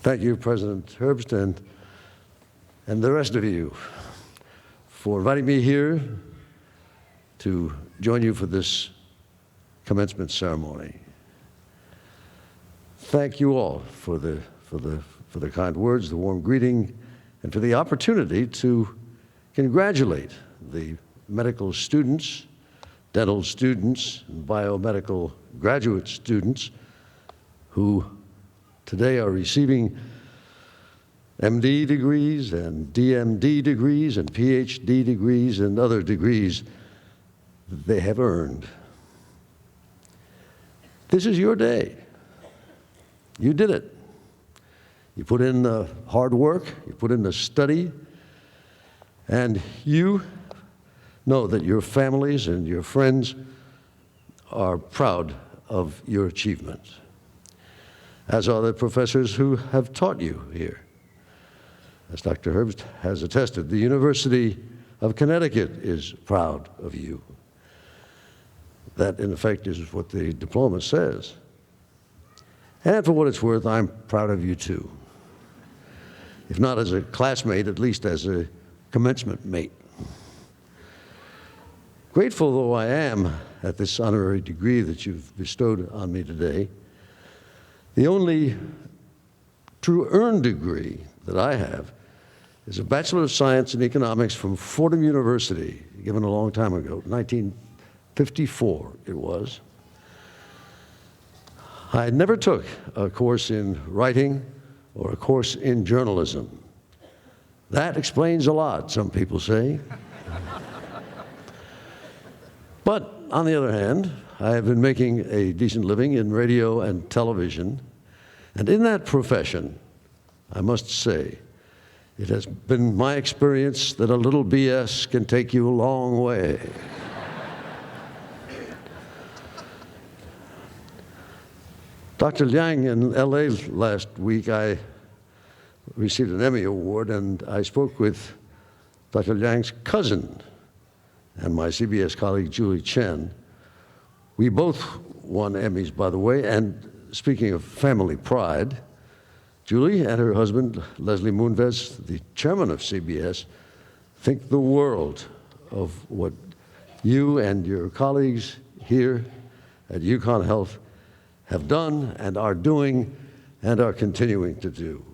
Thank you, President Herbst, and the rest of you for inviting me here to join you for this commencement ceremony. Thank you all for the kind words, the warm greeting, and for the opportunity to congratulate the medical students, dental students, and biomedical graduate students who today are receiving MD degrees and DMD degrees and PhD degrees and other degrees that they have earned. This is your day. You did it. You put in the hard work, you put in the study, and you know that your families and your friends are proud of your achievements, as are the professors who have taught you here. As Dr. Herbst has attested, the University of Connecticut is proud of you. That, in effect, is what the diploma says. And for what it's worth, I'm proud of you too. If not as a classmate, at least as a commencement mate. Grateful though I am at this honorary degree that you've bestowed on me today, the only true earned degree that I have is a Bachelor of Science in Economics from Fordham University, given a long time ago, 1954 it was. I never took a course in writing or a course in journalism. That explains a lot, some people say. But on the other hand, I have been making a decent living in radio and television, and in that profession, I must say, it has been my experience that a little BS can take you a long way. Dr. Liang in LA last week, I received an Emmy Award, and I spoke with Dr. Liang's cousin and my CBS colleague, Julie Chen. We both won Emmys, by the way, and speaking of family pride, Julie and her husband, Leslie Moonves, the chairman of CBS, think the world of what you and your colleagues here at UConn Health have done and are doing and are continuing to do.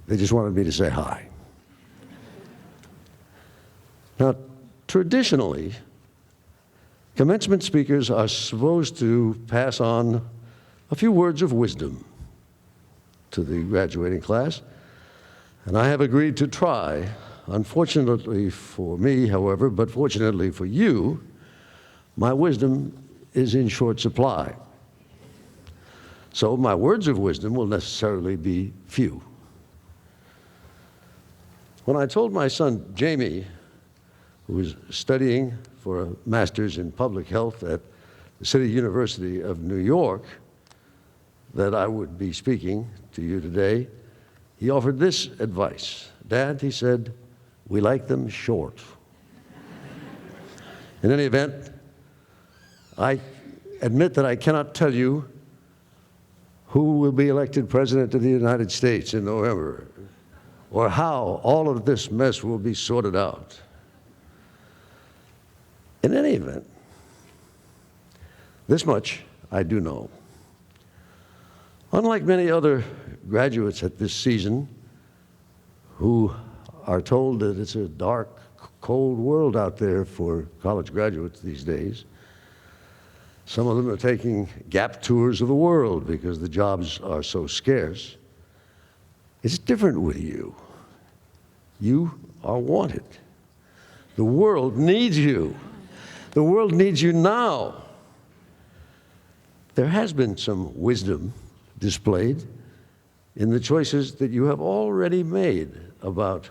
They just wanted me to say hi. Now, traditionally, commencement speakers are supposed to pass on a few words of wisdom to the graduating class, and I have agreed to try. Unfortunately for me, however, but fortunately for you, my wisdom is in short supply. So my words of wisdom will necessarily be few. When I told my son, Jamie, who was studying for a master's in public health at the City University of New York, that I would be speaking to you today, he offered this advice. Dad, he said, we like them short. In any event, I admit that I cannot tell you who will be elected President of the United States in November, or how all of this mess will be sorted out. In any event, this much I do know. Unlike many other graduates at this season who are told that it's a dark, cold world out there for college graduates these days, some of them are taking gap tours of the world because the jobs are so scarce. It's different with you. You are wanted. The world needs you. The world needs you now. There has been some wisdom displayed in the choices that you have already made about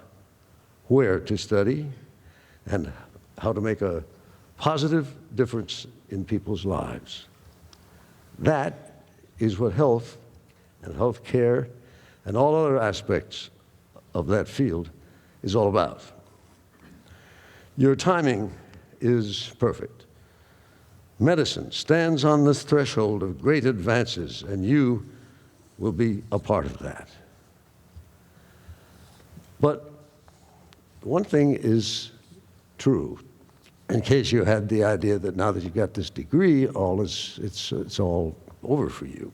where to study and how to make a positive difference in people's lives. That is what health and health care and all other aspects of that field is all about. Your timing is perfect. Medicine stands on the threshold of great advances, and you will be a part of that. But one thing is true, in case you had the idea that now that you got this degree, it's all over for you.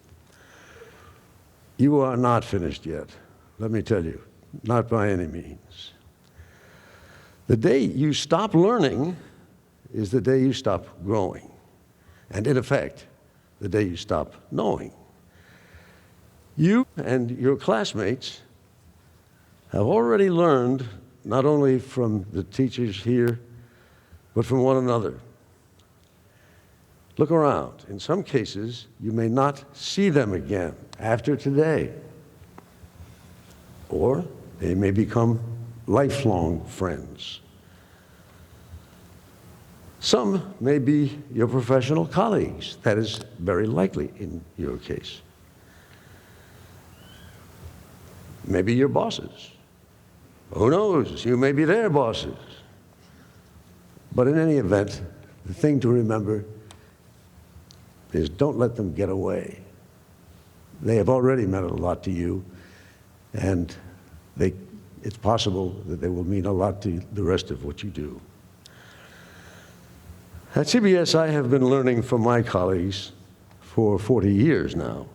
You are not finished yet, let me tell you, not by any means. The day you stop learning is the day you stop growing, and in effect, the day you stop knowing. You and your classmates have already learned not only from the teachers here, but from one another. Look around. In some cases, you may not see them again after today, or they may become lifelong friends. Some may be your professional colleagues. That is very likely in your case. Maybe your bosses. Who knows? You may be their bosses. But in any event, the thing to remember is don't let them get away. They have already meant a lot to you, and it's possible that they will mean a lot to the rest of what you do. At CBS, I have been learning from my colleagues for 40 years now.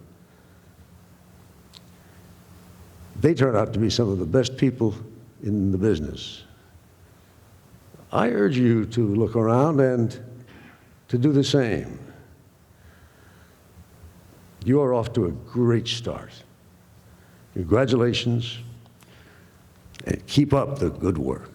They turn out to be some of the best people in the business. I urge you to look around and to do the same. You are off to a great start. Congratulations, and keep up the good work.